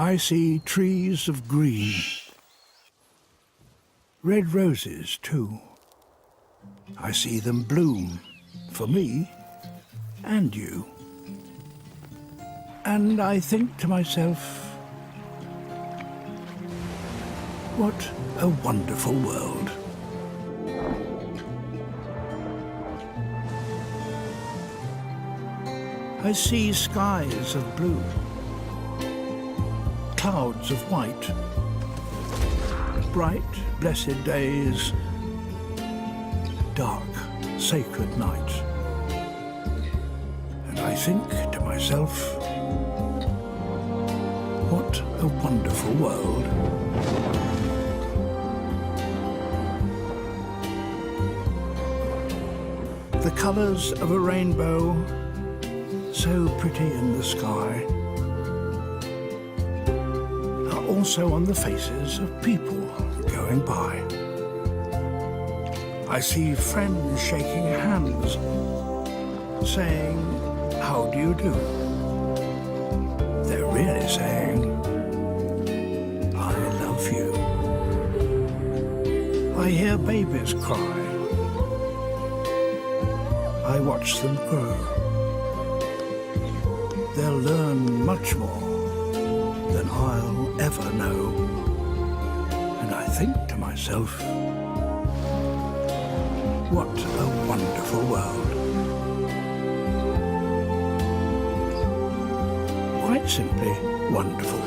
I see trees of green, red roses too. I see them bloom for me and you. And I think to myself, what a wonderful world. I see skies of blue, clouds of white, bright, blessed days, dark, sacred nights. And I think to myself, what a wonderful world. The colours of a rainbow, so pretty in the sky, are also on the faces of people going by. I see friends shaking hands, saying, "How do you do?" They're really saying, "I love you." I hear babies cry. I watch them grow. They'll learn much more than I'll ever know. And I think to myself, what a wonderful world. Quite simply wonderful.